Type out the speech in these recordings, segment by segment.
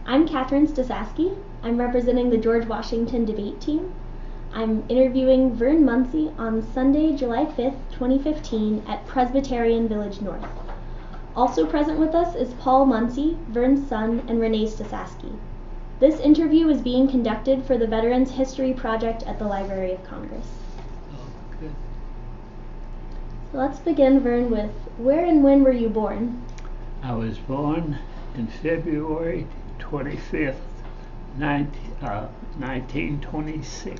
I'm Catherine Stasaski. I'm representing the George Washington debate team. I'm interviewing Vern Muncy on Sunday, July 5th, 2015 at Presbyterian Village North. Also present with us is Paul Muncy, Vern's son, and Renee Stasaski. This interview is being conducted for the Veterans History Project at the Library of Congress. Oh, good. So let's begin, Vern, with where and when were you born? I was born in February 25th, 1926.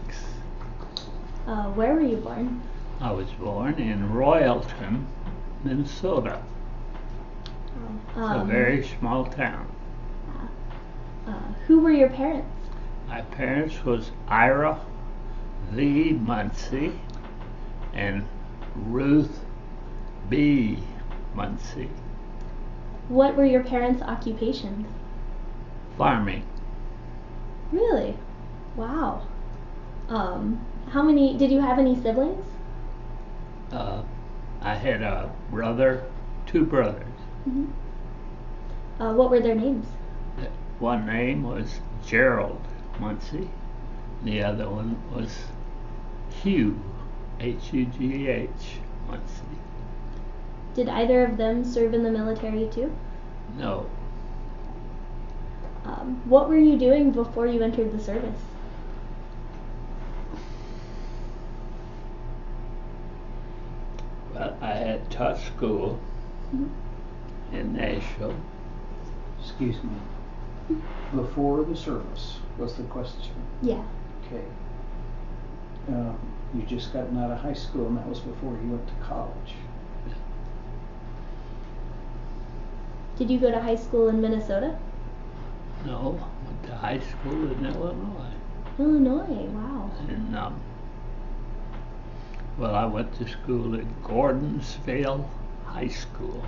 Where were you born? I was born in Royalton, Minnesota. It's a very small town. Who were your parents? My parents was Ira V. Muncy and Ruth B. Muncy. What were your parents' occupations? Farming. Really? Wow. Did you have any siblings? I had a brother, two brothers. Mm-hmm. What were their names? One name was Gerald Muncy. The other one was Hugh, H-U-G-H, Muncy. Did either of them serve in the military too? No. What were you doing before you entered the service? Well, I had taught school in Nashville. Excuse me. Before the service was the question. Yeah. Okay. You just gotten out of high school, and that was before you went to college. Did you go to high school in Minnesota? No, went to high school in Illinois. Illinois, wow. And well, I went to school at Gordonsville High School,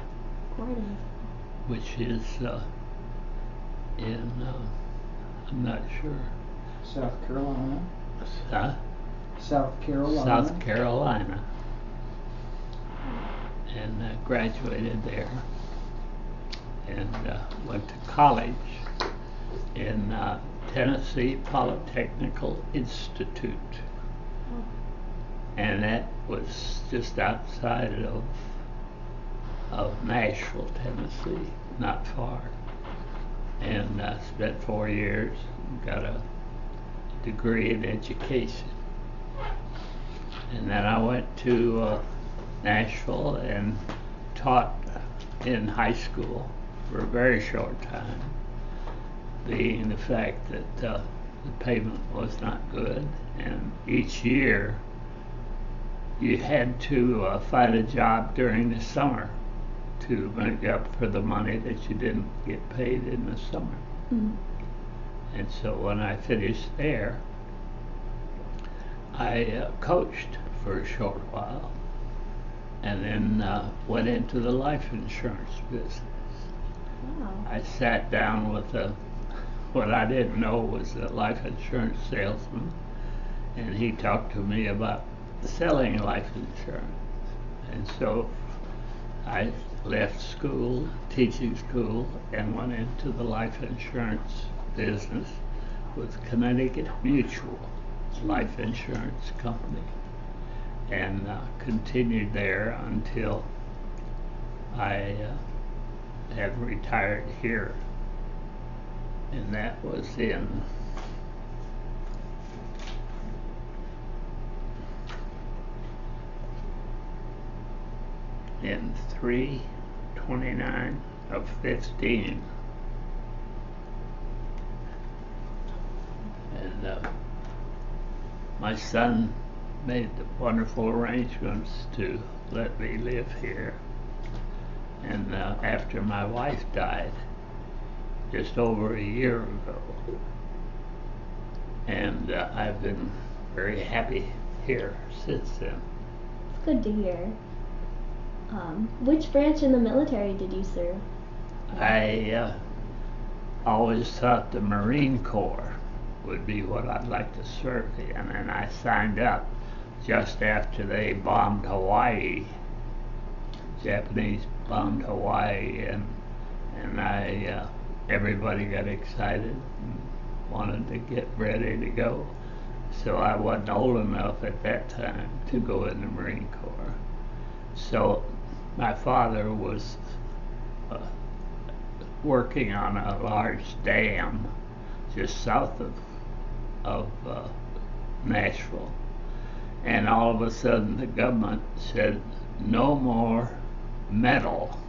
Gordon. which is in I'm not sure. South Carolina. Huh? South Carolina. South Carolina, and graduated there, and went to college in Tennessee Polytechnical Institute, and that was just outside of Nashville, Tennessee, not far. And I spent 4 years, got a degree in education. And then I went to Nashville and taught in high school for a very short time, being the fact that the payment was not good, and each year you had to find a job during the summer to make up for the money that you didn't get paid in the summer. Mm-hmm. And so when I finished there, I coached for a short while, and then went into the life insurance business. Wow. I sat down with what I didn't know was a life insurance salesman, and he talked to me about selling life insurance. And so I left school, teaching school, and went into the life insurance business with Connecticut Mutual Life Insurance Company, and continued there until I have retired here, and that was in 3/29 of 15. And my son made the wonderful arrangements to let me live here. And after my wife died, just over a year ago, and I've been very happy here since then. It's good to hear. Which branch in the military did you serve? I always thought the Marine Corps would be what I'd like to serve in, and I signed up just after they bombed Hawaii. Japanese bombed Hawaii, and I everybody got excited and wanted to get ready to go. So I wasn't old enough at that time to go in the Marine Corps. So my father was working on a large dam just south of Nashville. And all of a sudden the government said no more metal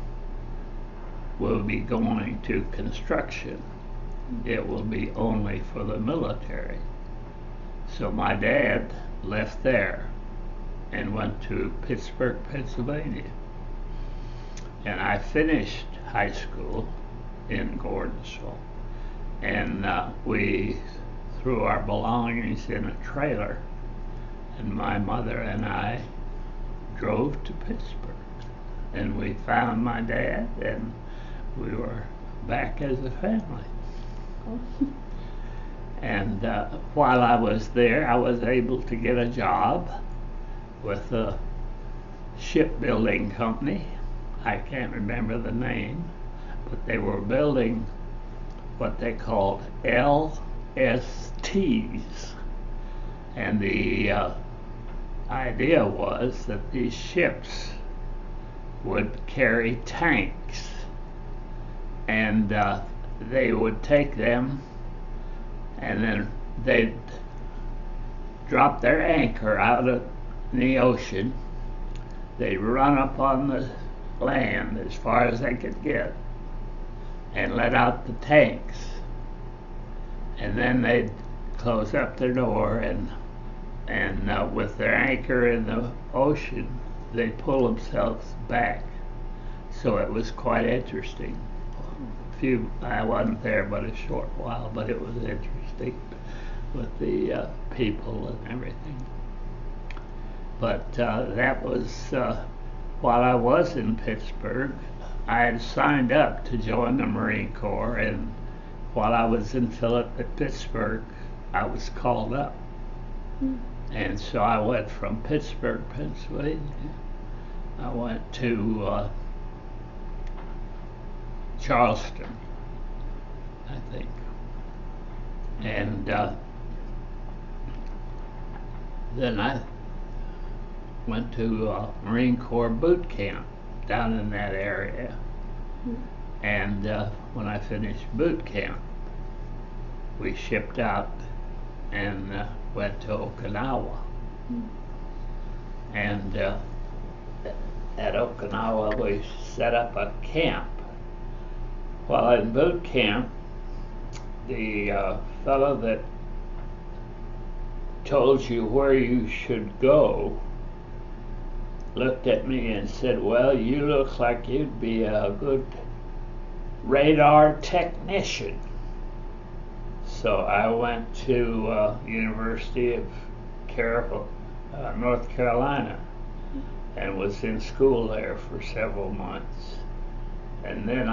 will be going to construction. It will be only for the military. So my dad left there and went to Pittsburgh, Pennsylvania. And I finished high school in Gordonsville. And we threw our belongings in a trailer, and my mother and I drove to Pittsburgh. And we found my dad, and we were back as a family. And while I was there, I was able to get a job with a shipbuilding company. I can't remember the name, but they were building what they called LSTs. And the idea was that these ships would carry tanks, and they would take them and then they'd drop their anchor out in the ocean. They'd run up on the land as far as they could get and let out the tanks, and then they'd close up their door and with their anchor in the ocean they'd pull themselves back. So it was quite interesting. I wasn't there but a short while, but it was interesting with the people and everything. But that was while I was in Pittsburgh. I had signed up to join the Marine Corps, and while I was in Pittsburgh, I was called up. And so I went from Pittsburgh, Pennsylvania. I went to Charleston, I think. And then I went to Marine Corps boot camp down in that area. And when I finished boot camp, we shipped out and went to Okinawa. And at Okinawa we set up a camp. While in boot camp, the fellow that told you where you should go looked at me and said, "Well, you look like you'd be a good radar technician." So I went to University of North Carolina and was in school there for several months. And then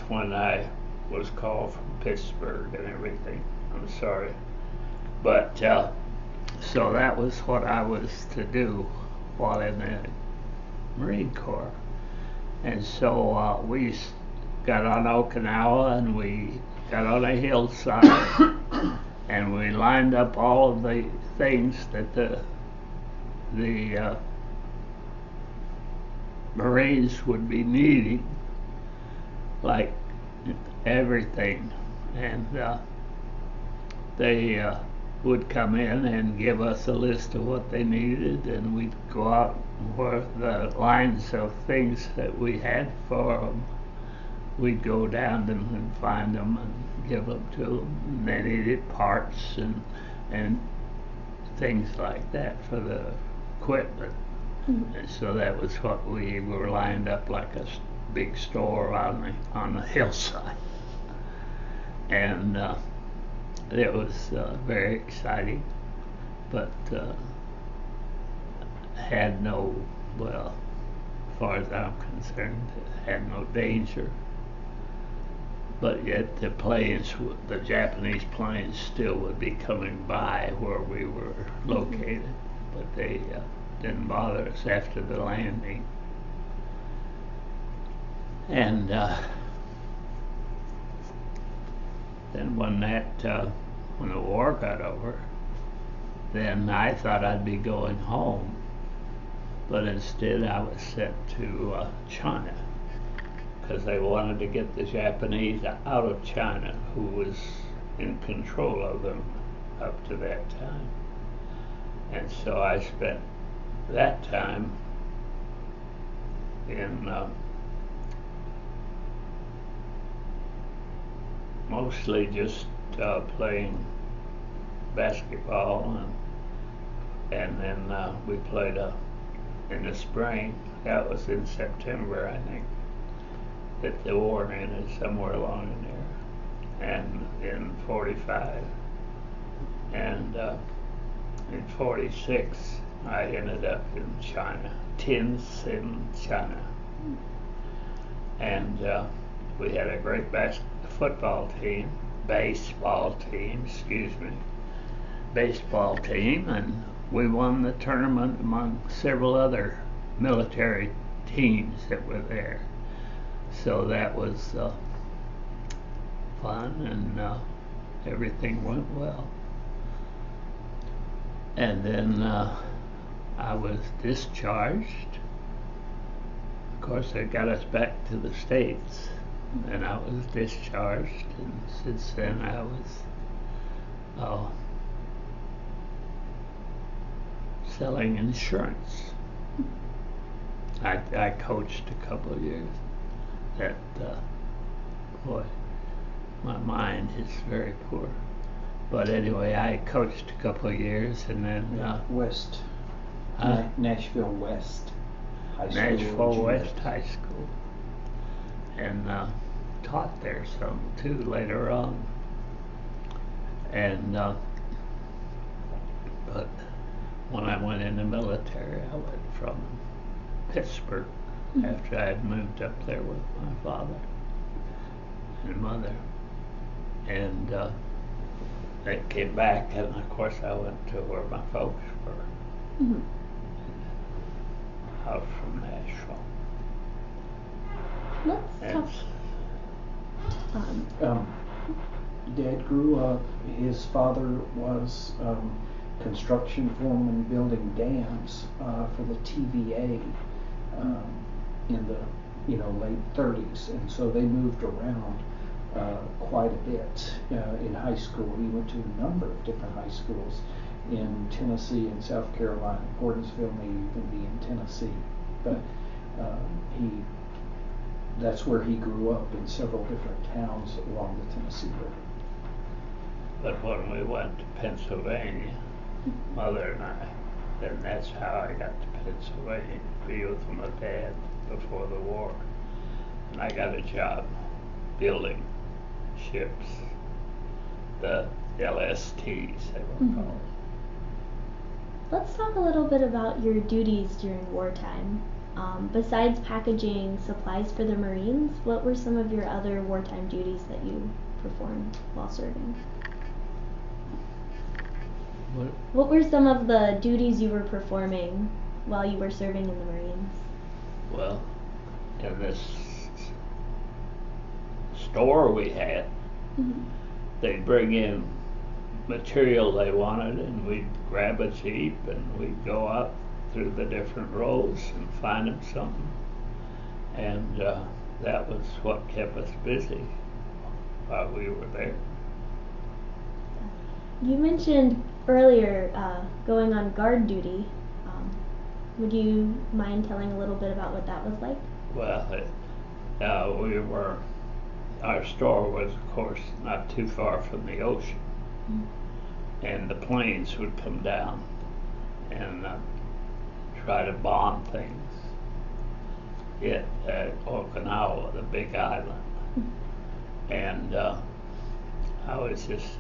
when I was called from Pittsburgh and everything. I'm sorry. But so that was what I was to do while in the Marine Corps. And so we got on Okinawa and we got on a hillside and we lined up all of the things that the Marines would be needing, like everything. And they would come in and give us a list of what they needed, and we'd go out where the lines of things that we had for them. We'd go down them and find them and give them to them. And they needed parts and things like that for the equipment. And so that was what we were lined up like a big store on the hillside. And it was very exciting, but had no, well, as far as I'm concerned, had no danger. But yet the Japanese planes still would be coming by where we were located, but they didn't bother us after the landing. And then when the war got over, then I thought I'd be going home, but instead I was sent to China, because they wanted to get the Japanese out of China, who was in control of them up to that time. And so I spent that time in mostly just playing basketball, and then we played in the spring. That was in September, I think, that the war ended, somewhere along in there, and in 45. And in 46, I ended up in China, Tins in China. And we had a great baseball team, and we won the tournament among several other military teams that were there. So that was fun, and everything went well. And then I was discharged. Of course, they got us back to the States, and I was discharged, and since then I was selling insurance. I coached a couple of years. That boy, my mind is very poor. But anyway, I coached a couple of years, and then Nashville West High School. Nashville West High School, and taught there some too later on. And but when I went in the military, I went from Pittsburgh after I had moved up there with my father and mother, and they came back, and of course I went to where my folks were, out from Nashville. Let's talk. Dad grew up, his father was construction foreman building dams for the TVA in the late 30s, and so they moved around quite a bit in high school. He went to a number of different high schools in Tennessee and South Carolina. Gordonsville may even be in Tennessee, but that's where he grew up, in several different towns along the Tennessee River. But when we went to Pennsylvania, Mother and I, then that's how I got to Pennsylvania, to be with my dad before the war. And I got a job building ships, the LSTs they were called. Let's talk a little bit about your duties during wartime. Besides packaging supplies for the Marines, what were some of your other wartime duties that you performed while serving? What were some of the duties you were performing while you were serving in the Marines? Well, in this store we had, they'd bring in material they wanted, and we'd grab a Jeep and we'd go out through the different rows and find them something. And that was what kept us busy while we were there. You mentioned earlier going on guard duty. Would you mind telling a little bit about what that was like? Well, our store was, of course, not too far from the ocean, and the planes would come down and try to bomb things at Okinawa, the big island. And I was just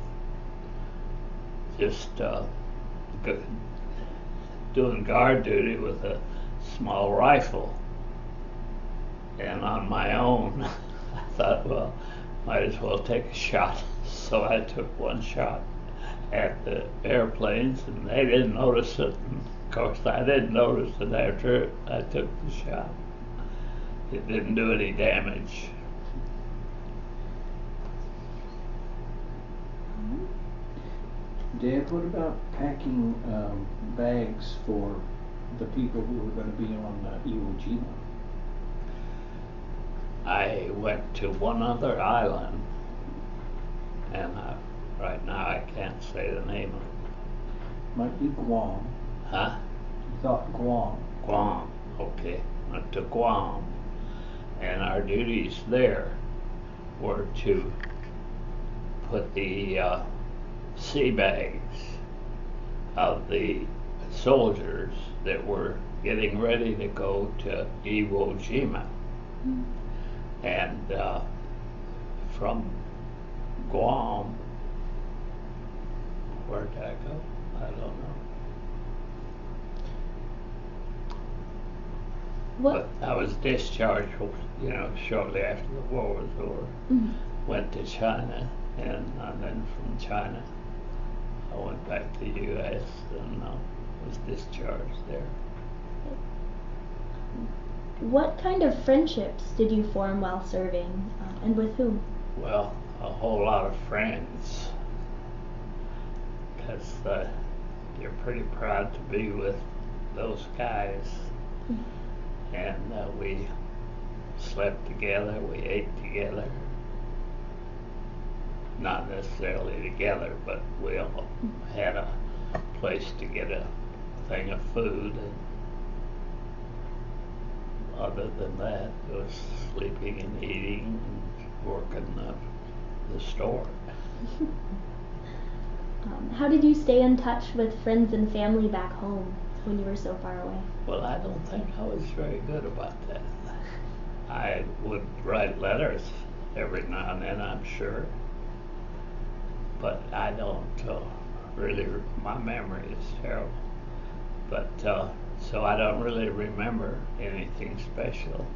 doing guard duty with a small rifle, and on my own I thought, well, might as well take a shot. So I took one shot at the airplanes, and they didn't notice it, and of course I didn't notice it after I took the shot. It didn't do any damage. Dad, what about packing bags for the people who are going to be on Iwo Jima? I went to one other island, and right now I can't say the name of it. Might be Guam. Huh? You thought Guam. Guam, okay. Went to Guam, and our duties there were to put the sea bags of the soldiers that were getting ready to go to Iwo Jima. And from Guam, where did I go? I don't know. What? But I was discharged, shortly after the war was over. Went to China, and then from China, I went back to the U.S. and was discharged there. What kind of friendships did you form while serving, and with whom? Well, a whole lot of friends, because you're pretty proud to be with those guys. And we slept together, we ate together. Not necessarily together, but we all had a place to get a thing of food. And other than that, it was sleeping and eating and working the store. How did you stay in touch with friends and family back home when you were so far away? Well, I don't think I was very good about that. I would write letters every now and then, I'm sure. But I don't really, my memory is terrible. But, so I don't really remember anything special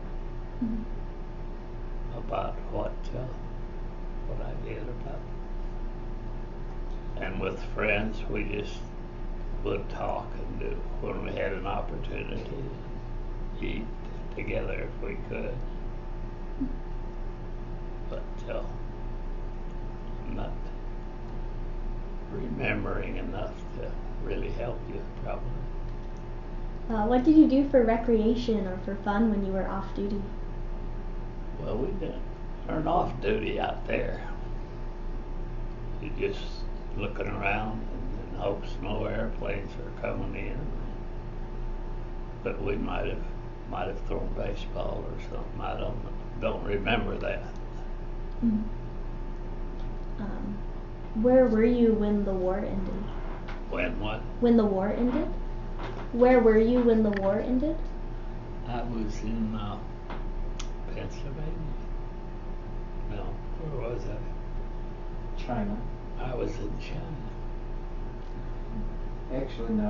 about what I did about it. And with friends, we just would talk and do when we had an opportunity to eat together if we could. But I'm not remembering enough to really help you, probably. What did you do for recreation or for fun when you were off duty? Well, we weren't off duty out there. You just looking around in hopes no airplanes are coming in. But we might have thrown baseball or something. I don't remember that. Where were you when the war ended? When what? When the war ended? Where were you when the war ended? I was in Pennsylvania. No, where was I? China. I was in China. Actually, no,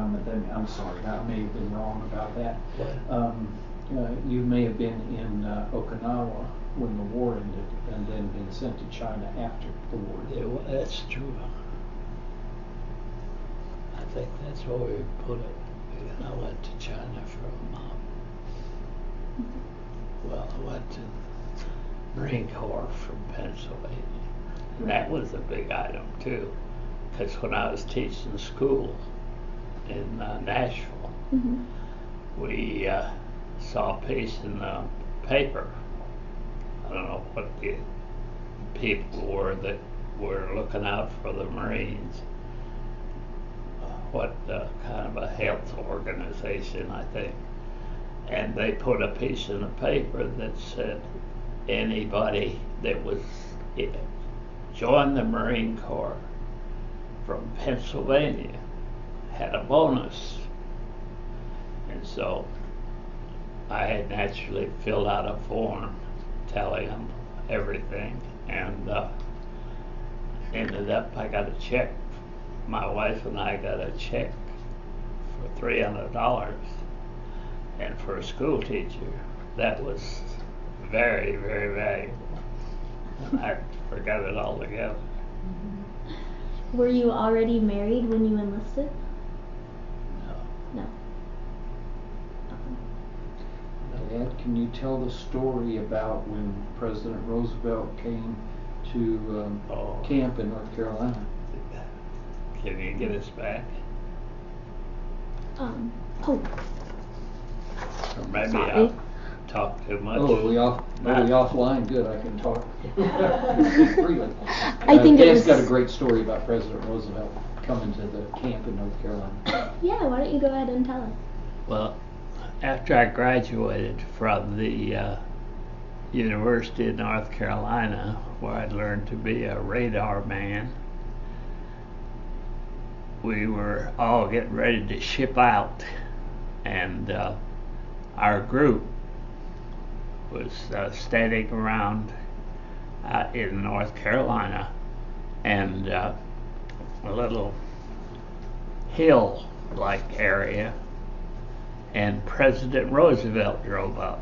I'm sorry. I may have been wrong about that. What? You may have been in Okinawa when the war ended and then been sent to China after the war ended. Yeah, well, that's true. I think that's where we put it. I went to China I went to Marine Corps from Pennsylvania. And that was a big item too, because when I was teaching school in Nashville, we saw a piece in the paper. I don't know what the people were that were looking out for the Marines. What kind of a health organization, I think. And they put a piece in the paper that said anybody that was joined the Marine Corps from Pennsylvania had a bonus. And so I had naturally filled out a form telling them everything, and ended up I got a check. My wife and I got a check for $300, and for a school teacher, that was very, very valuable. I forgot it altogether. Were you already married when you enlisted? No. No. Dad, can you tell the story about when President Roosevelt came to camp in North Carolina? Can you get us back? Oh, Or maybe sorry. I'll talk too much. Oh, we offline? Good, I can talk freely. I think it Dan's was. got a great story about President Roosevelt coming to the camp in North Carolina. Yeah, why don't you go ahead and tell us? Well, after I graduated from the University of North Carolina, where I learned to be a radar man, we were all getting ready to ship out, and our group was standing around in North Carolina, and a little hill-like area, and President Roosevelt drove up,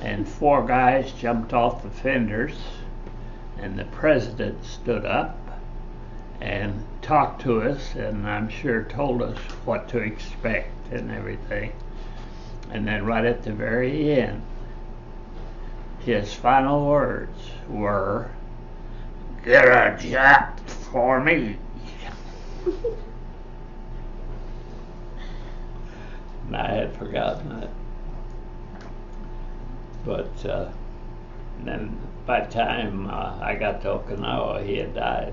and 4 guys jumped off the fenders, and the president stood up and talked to us, and I'm sure told us what to expect and everything. And then right at the very end, his final words were, "Get a job for me." And I had forgotten it. But then by the time I got to Okinawa, he had died.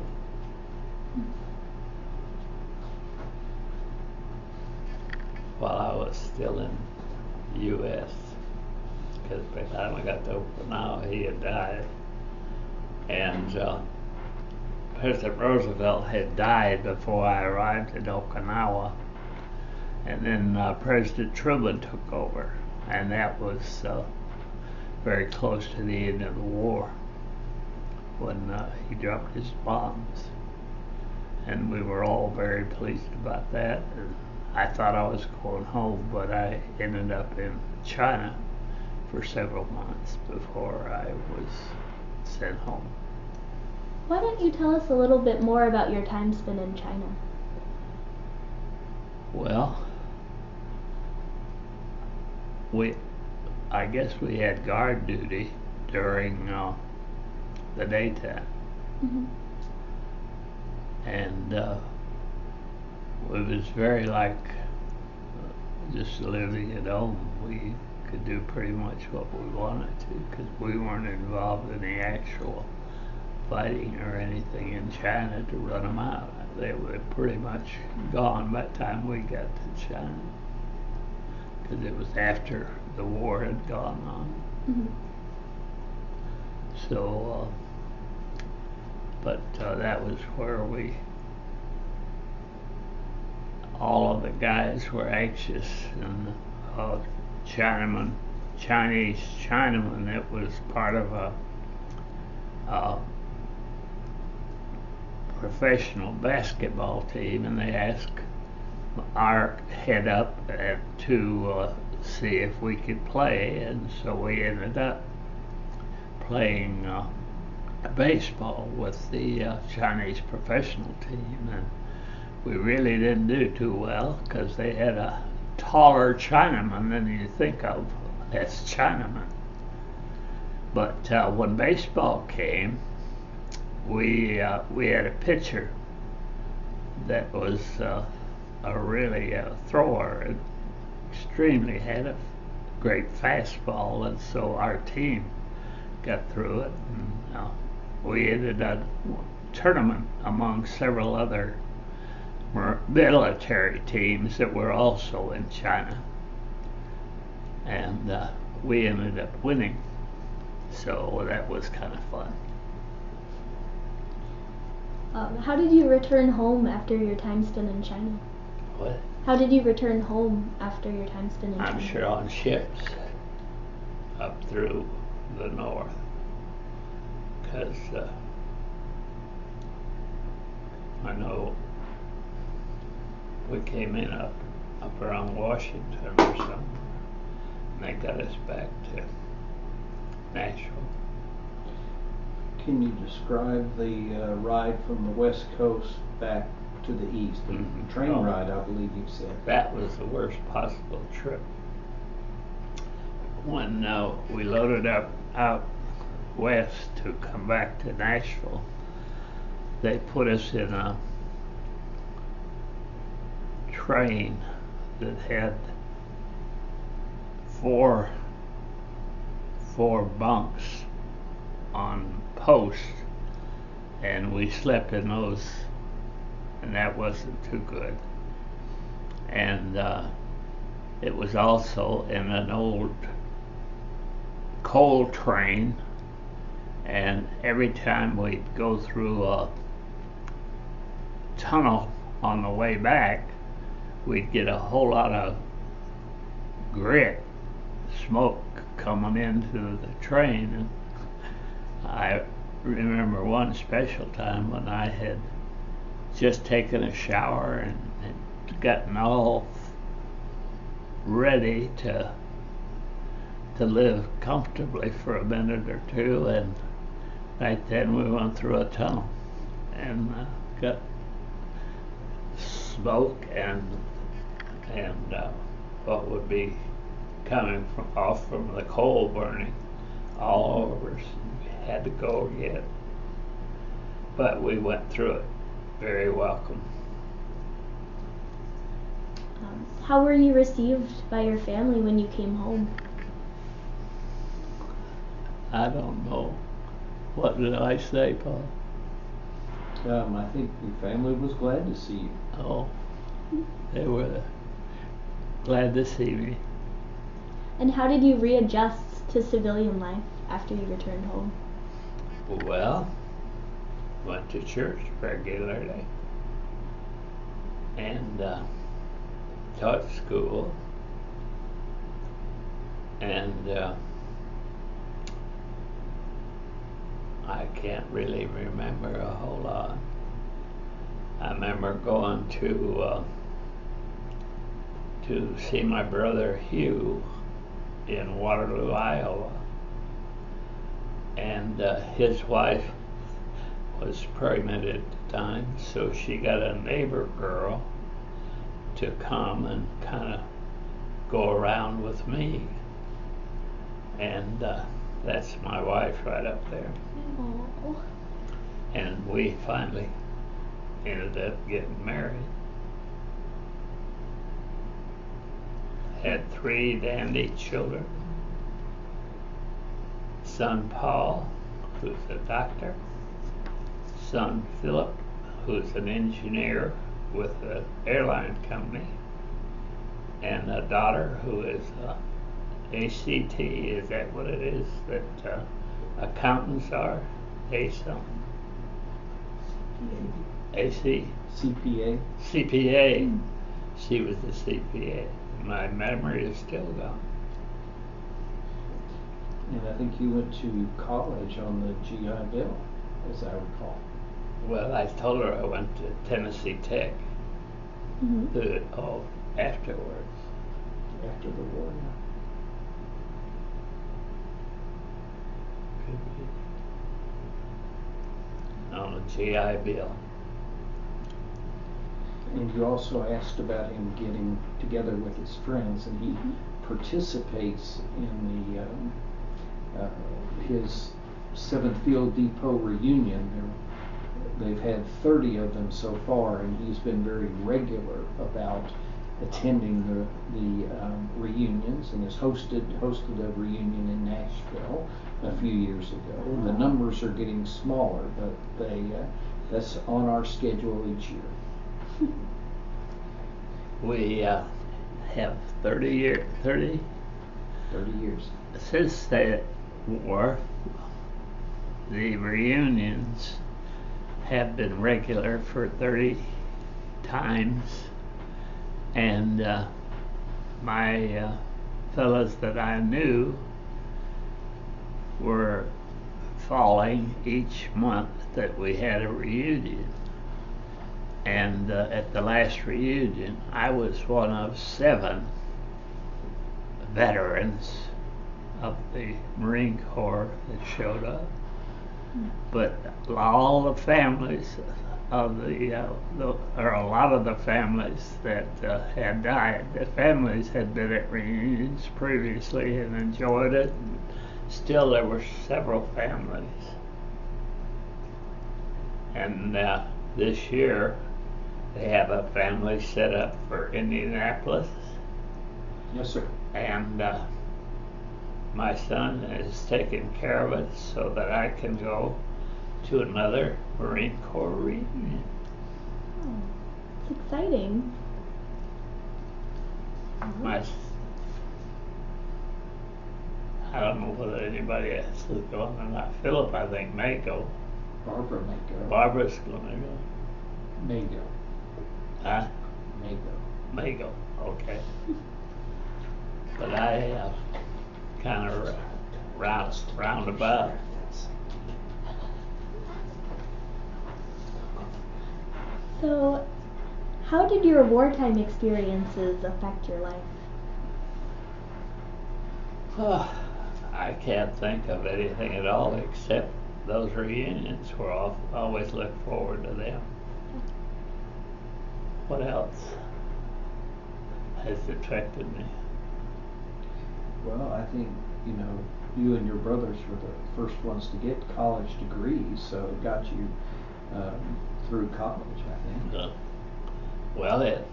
While I was still in the U.S. Because by the time I got to Okinawa, he had died. And President Roosevelt had died before I arrived in Okinawa. And then President Truman took over. And that was very close to the end of the war when he dropped his bombs. And we were all very pleased about that. And I thought I was going home, but I ended up in China for several months before I was sent home. Why don't you tell us a little bit more about your time spent in China? Well, I guess we had guard duty during the daytime. Mm-hmm. And it was very like just living at home. We could do pretty much what we wanted to because we weren't involved in the actual fighting or anything in China to run them out. They were pretty much gone by the time we got to China because it was after the war had gone on. Mm-hmm. So, but that was where all of the guys were anxious, and Chinese Chinaman that was part of a professional basketball team, and they asked our head up to see if we could play, and so we ended up playing baseball with the Chinese professional team, and we really didn't do too well because they had a taller Chinaman than you think of as Chinaman. But when baseball came, we had a pitcher that was really a thrower, and extremely had a great fastball, and so our team got through it, and we ended a tournament among several other military teams that were also in China, and we ended up winning, so that was kind of fun. How did you return home after your time spent in China? What? How did you return home after your time spent in China? I'm sure on ships up through the north, because I know we came in up around Washington or something, and they got us back to Nashville. Can you describe the ride from the West Coast back to the East? The train ride, I believe you said. That was the worst possible trip. When we loaded up out west to come back to Nashville, they put us in a train that had four bunks on posts, and we slept in those, and that wasn't too good. And it was also in an old coal train, and every time we'd go through a tunnel on the way back, we'd get a whole lot of grit smoke coming into the train. And I remember one special time when I had just taken a shower and gotten all ready to live comfortably for a minute or two, and right then we went through a tunnel and got smoke and what would be coming off from the coal burning all over us. We had to go again, but we went through it very welcome. How were you received by your family when you came home? I don't know. What did I say, Paul? I think your family was glad to see you. Oh, they were glad to see me. And how did you readjust to civilian life after you returned home? Well, went to church regularly and taught school, and I can't really remember a whole lot. I remember going to see my brother Hugh in Waterloo, Iowa, and his wife was pregnant at the time, so she got a neighbor girl to come and kind of go around with me, and that's my wife right up there. Aww. And we finally ended up getting married. Had 3 dandy children. Son Paul, who's a doctor. Son Philip, who's an engineer with an airline company. And a daughter who is ACT, is that what it is that accountants are? AC? CPA. CPA. She was the CPA. My memory is still gone. And I think you went to college on the GI Bill, as I recall. Well, I told her I went to Tennessee Tech. Mm-hmm. Afterwards. After the war, yeah. Could be. On the GI Bill. And you also asked about him getting together with his friends, and he participates in the his 7th Field Depot reunion. They've had 30 of them so far, and he's been very regular about attending the reunions, and has hosted a reunion in Nashville a few years ago. The numbers are getting smaller, but that's on our schedule each year. We have 30 years. Since the war, the reunions have been regular for 30 times, and my fellows that I knew were falling each month that we had a reunion. And at the last reunion, I was one of 7 veterans of the Marine Corps that showed up. But all the families of or a lot of the families that had died, the families had been at reunions previously and enjoyed it. And still, there were several families. And this year, they have a family set up for Indianapolis, Yes, sir. and my son is taking care of it so that I can go to another Marine Corps reunion. Oh, it's exciting. I don't know whether anybody else is going or not. Philip, I think, may go. Barbara may go. Barbara's going to go. May go. Huh? May go. May go. Okay. But I kind of roundabout. So, how did your wartime experiences affect your life? I can't think of anything at all except those reunions where I always look forward to them. What else has affected me? Well, I think, you and your brothers were the first ones to get college degrees, so it got you through college, I think. Well, it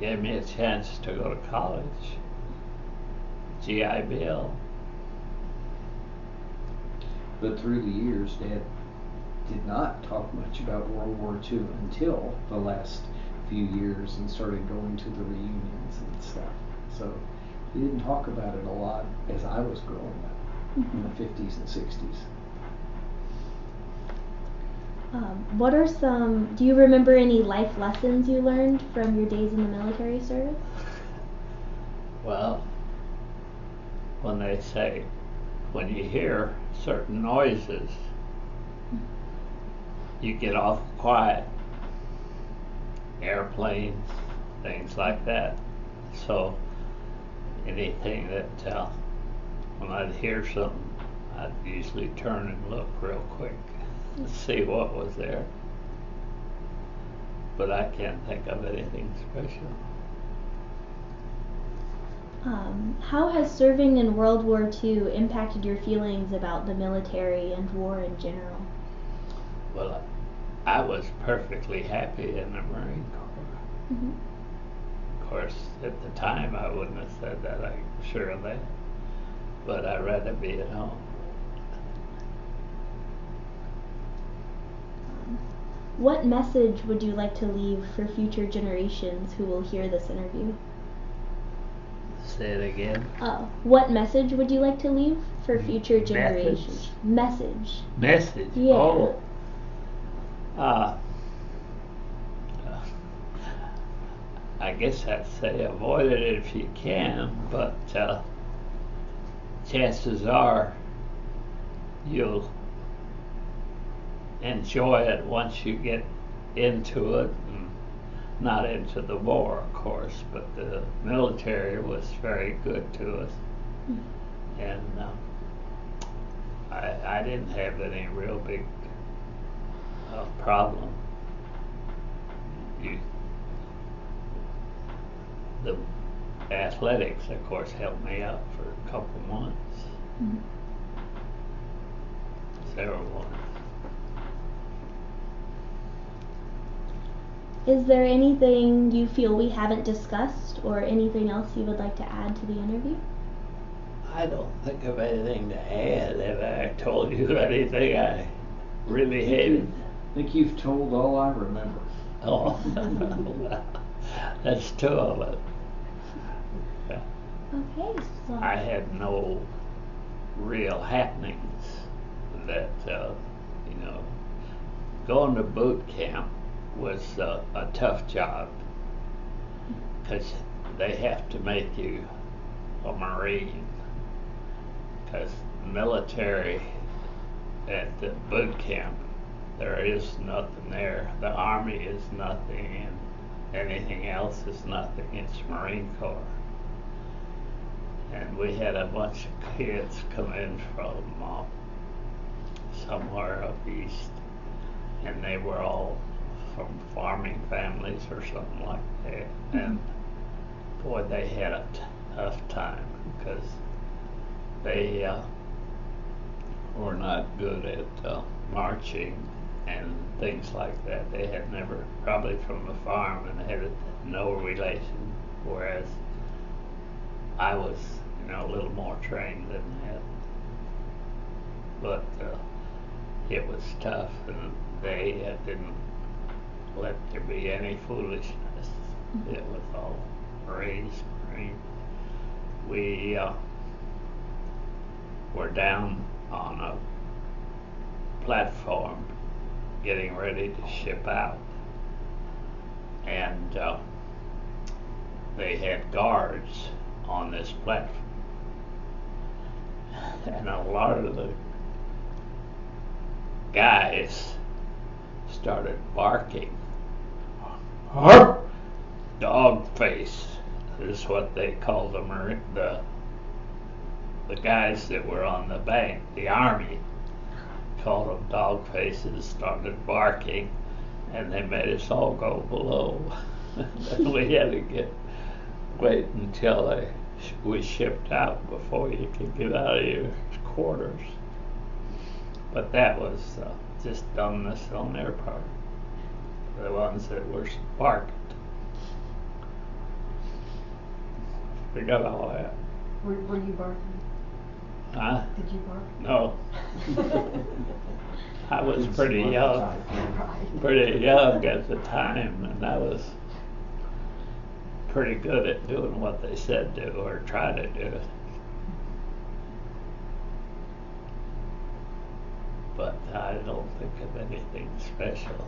gave me a chance to go to college. GI Bill. But through the years, Dad did not talk much about World War II until the last few years and started going to the reunions and stuff. So he didn't talk about it a lot as I was growing up in the 50s and 60s. What are do you remember any life lessons you learned from your days in the military service? Well, when they say, when you hear certain noises, you get off quiet. Airplanes, things like that. So anything that, when I'd hear something, I'd usually turn and look real quick to see what was there. But I can't think of anything special. How has serving in World War II impacted your feelings about the military and war in general? Well, I was perfectly happy in the Marine Corps. Mm-hmm. Of course, at the time I wouldn't have said that, I'm sure of that. But I'd rather be at home. What message would you like to leave for future generations who will hear this interview? Say it again. What message would you like to leave for future generations? Message. Message? Yeah. Oh. I guess I'd say avoid it if you can, but chances are you'll enjoy it once you get into it, and not into the war, of course, but the military was very good to us. And I didn't have any real big problem. The athletics, of course, helped me out for a couple months. Mm-hmm. Several months. Is there anything you feel we haven't discussed or anything else you would like to add to the interview? I don't think of anything to add. Have I told you anything I really hated? I think you've told all I remember. Oh, well, that's two of it. Yeah. Okay. Well, I had no real happenings that, going to boot camp was a tough job because they have to make you a Marine, because military at the boot camp, there is nothing there. The Army is nothing, and anything else is nothing. It's Marine Corps. And we had a bunch of kids come in from somewhere up east, and they were all from farming families or something like that. And boy, they had a tough time because they were not good at marching, and things like that. They had never, probably from the farm, and had no relation, whereas I was, a little more trained than that. But it was tough, and they didn't let there be any foolishness. It was all raised green. We were down on a platform getting ready to ship out, and they had guards on this platform, and a lot of the guys started barking. Dog face is what they called them, or the guys that were on the bank, the army called them dog faces, started barking, and they made us all go below. We had to wait until we shipped out before you could get out of your quarters. But that was just dumbness on their part, the ones that were barking. Forgot all that. Were you barking? Huh? Did you bark? No. I was pretty young at the time, and I was pretty good at doing what they said do, or try to do it. But I don't think of anything special.